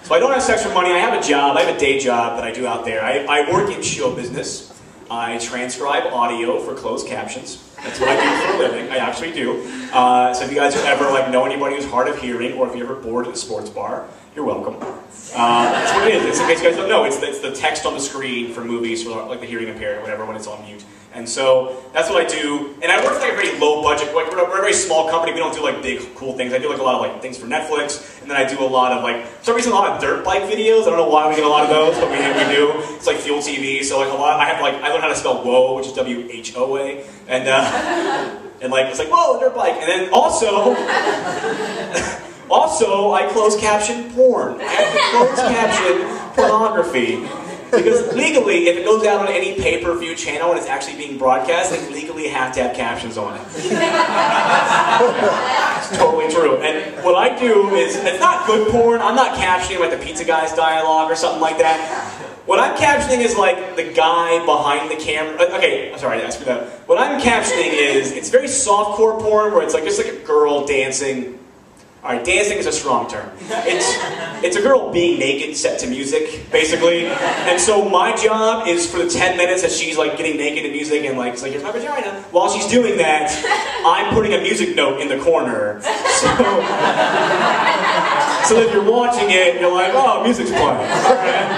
So I don't have sex for money. I have a job. I have a day job that I do out there. I work in show business. I transcribe audio for closed captions. That's what I do for a living. I actually do. So if you guys ever know anybody who's hard of hearing, or if you're ever bored at a sports bar, you're welcome. That's what it is. In case you guys don't know, it's the text on the screen for movies for the hearing impaired or whatever when it's on mute. And so that's what I do. And I work for a very low budget. We're a very small company. We don't do big cool things. I do a lot of things for Netflix, and then I do a lot of for some reason a lot of dirt bike videos. I don't know why we get a lot of those, but we do. It's like Fuel TV. So a lot. I learned how to spell whoa, which is W-H-O-A, and it's whoa, dirt bike. And then also I close caption porn. I have to close caption pornography. Because legally, if it goes out on any pay-per-view channel and it's actually being broadcast, they legally have to have captions on it. It's totally true. And what I do is, it's not good porn. I'm not captioning the pizza guy's dialogue or something like that. What I'm captioning is the guy behind the camera. Okay, sorry, I screwed that up. What I'm captioning is, it's very softcore porn where it's just a girl dancing. Alright, dancing is a strong term. It's a girl being naked set to music, basically. And so my job is for the 10 minutes that she's getting naked to music and it's here's my vagina. While she's doing that, I'm putting a music note in the corner. So that if you're watching it, you're like, oh, music's playing. Alright.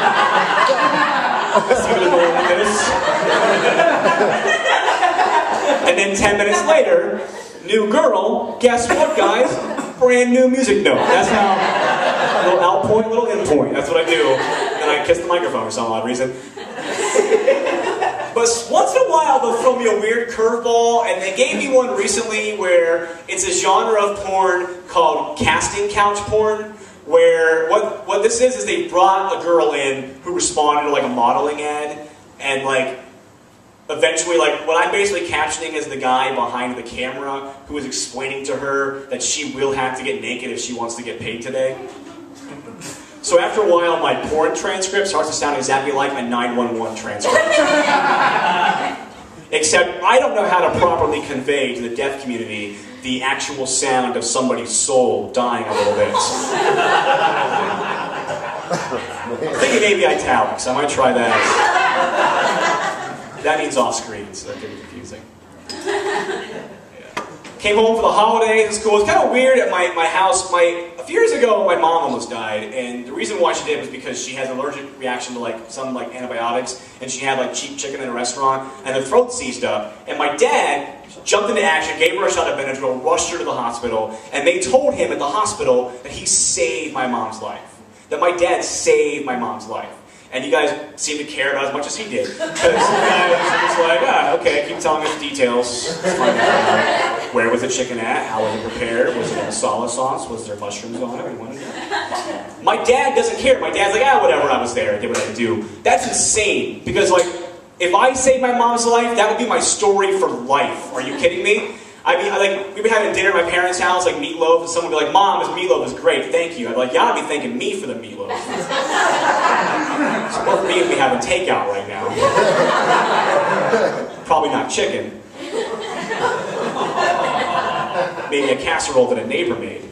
Let's see where they're going with this. And then 10 minutes later, new girl, guess what, guys? Brand new music note. That's how, a little out point, little in point. That's what I do. And I kiss the microphone for some odd reason. But once in a while, they'll throw me a weird curveball, and they gave me one recently where it's a genre of porn called casting couch porn, where what this is they brought a girl in who responded to a modeling ad, and eventually, what I'm basically captioning is the guy behind the camera who is explaining to her that she will have to get naked if she wants to get paid today. So after a while, my porn transcript starts to sound exactly like a 911 transcript. Except I don't know how to properly convey to the deaf community the actual sound of somebody's soul dying a little bit. I'm thinking maybe italics. I might try that. That means off screen, so that can be confusing. Yeah. Came home for the holidays in school. It was kind of weird at my house. A few years ago, my mom almost died, and the reason why she did was because she has an allergic reaction to some antibiotics, and she had cheap chicken in a restaurant, and her throat seized up. And my dad jumped into action, gave her a shot of Benadryl, rushed her to the hospital, and they told him at the hospital that he saved my mom's life. That my dad saved my mom's life. And you guys seem to care about as much as he did. Because you guys are just okay, keep telling us details. Find out where was the chicken at, how was it prepared, was it in salsa sauce, was there mushrooms on it, we wanted to know. My dad doesn't care. My dad's whatever, I was there, I did what I had to do. That's insane, because if I saved my mom's life, that would be my story for life. Are you kidding me? I mean, we've been having dinner at my parents' house, meatloaf, and someone would be like, Mom, this meatloaf is great, thank you. I'd be like, y'all be thanking me for the meatloaf. It's more for me if we having takeout right now. Probably not chicken. Maybe a casserole that a neighbor made.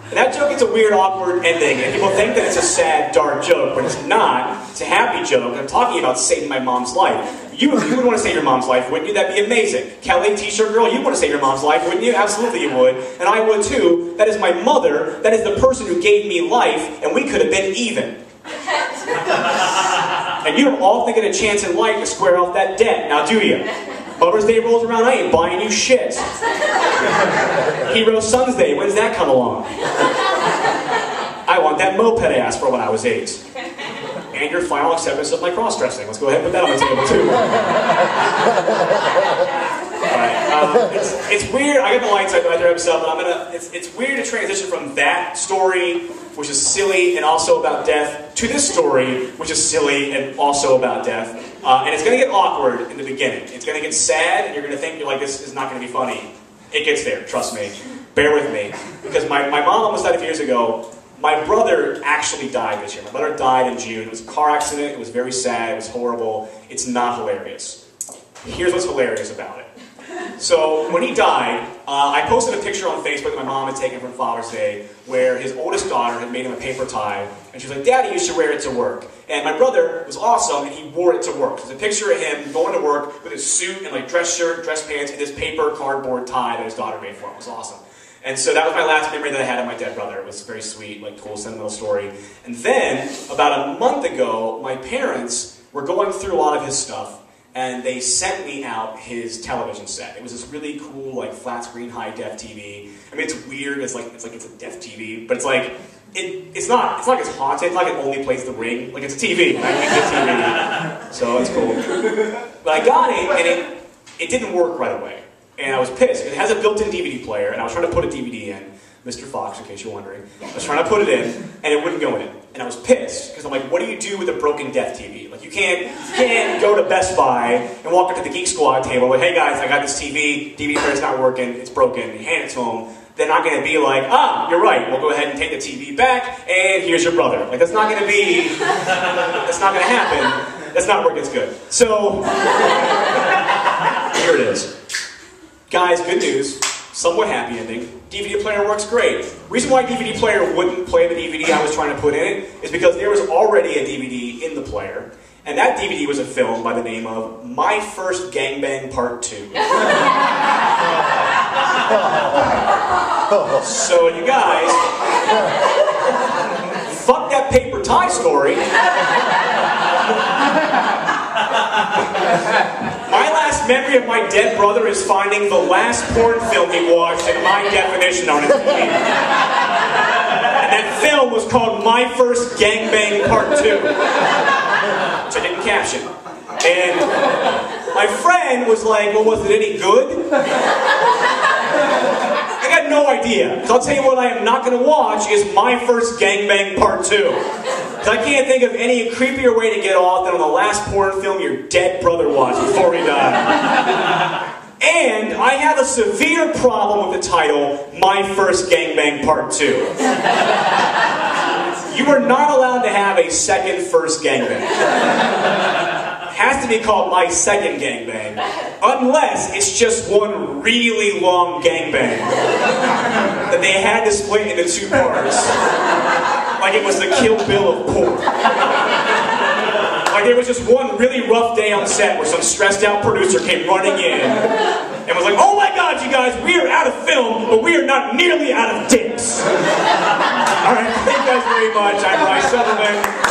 And that joke gets a weird, awkward ending, and people think that it's a sad, dark joke, but it's not. It's a happy joke. I'm talking about saving my mom's life. You would want to save your mom's life, wouldn't you? That'd be amazing. Kelly, t-shirt girl, you'd want to save your mom's life, wouldn't you? Absolutely you would. And I would too. That is my mother. That is the person who gave me life, and we could have been even. And you don't all think of a chance in life to square off that debt, now do you? Mother's Day rolls around, I ain't buying you shit. Hero Son's Day, when's that come along? I want that moped I asked for when I was 8. And your final acceptance of my cross-dressing. Let's go ahead and put that on the table, too. Alright, it's weird. I got the lights, I got the stuff, but it's weird to transition from that story, which is silly and also about death, to this story, which is silly and also about death. And it's going to get awkward in the beginning. It's going to get sad, and you're going to think, this is not going to be funny. It gets there, trust me. Bear with me. Because my mom almost died a few years ago. My brother actually died this year. My brother died in June. It was a car accident. It was very sad. It was horrible. It's not hilarious. Here's what's hilarious about it. So when he died, I posted a picture on Facebook that my mom had taken from Father's Day where his oldest daughter had made him a paper tie, and she was like, "Daddy, you should wear it to work." And my brother was awesome, and he wore it to work. There's a picture of him going to work with his suit and like dress shirt, dress pants, and this paper cardboard tie that his daughter made for him. It was awesome. And so that was my last memory that I had of my dead brother. It was very sweet, like cool, sentimental story. And then, about a month ago, my parents were going through a lot of his stuff, and they sent me out his television set. It was this really cool, like flat screen, high def TV. I mean, it's weird. It's like it's a def TV, but it's like it's not like it's haunted. It's like it only plays The Ring. Like it's a TV. Like, it's a TV. So it's cool. But I got it, and it didn't work right away. And I was pissed. It has a built-in DVD player, and I was trying to put a DVD in. Mr. Fox, in case you're wondering. I was trying to put it in, and it wouldn't go in. And I was pissed, because I'm like, what do you do with a broken deaf TV? Like, you can't go to Best Buy and walk up to the Geek Squad table like, hey guys, I got this TV, DVD player's not working, it's broken, and hand it to them. They're not going to be like, ah, you're right, we'll go ahead and take the TV back, and here's your brother. Like, that's not going to be, that's not going to happen. That's not where it gets good. So, here it is. Guys, good news. Somewhat happy ending. DVD player works great. The reason why DVD player wouldn't play the DVD I was trying to put in it is because there was already a DVD in the player, and that DVD was a film by the name of My First Gangbang Part 2. So you guys, fuck that paper tie story. My last memory of my dead brother is finding the last porn film he watched in my definition on his TV. And that film was called My First Gangbang Part 2, which I didn't caption. And my friend was like, well, was it any good? I got no idea. So I'll tell you what I am not going to watch is My First Gangbang Part 2. I can't think of any creepier way to get off than on the last porn film your dead brother watched before he died. And I have a severe problem with the title, My First Gangbang Part 2. You are not allowed to have a second first gangbang. It has to be called My Second Gangbang, unless it's just one really long gangbang that they had to split into 2 parts. Like it was the Kill Bill of porn. Like there was just one really rough day on set where some stressed out producer came running in and was like, oh my god, you guys, we are out of film, but we are not nearly out of dicks. Alright, thank you guys very much. I'm Silverman.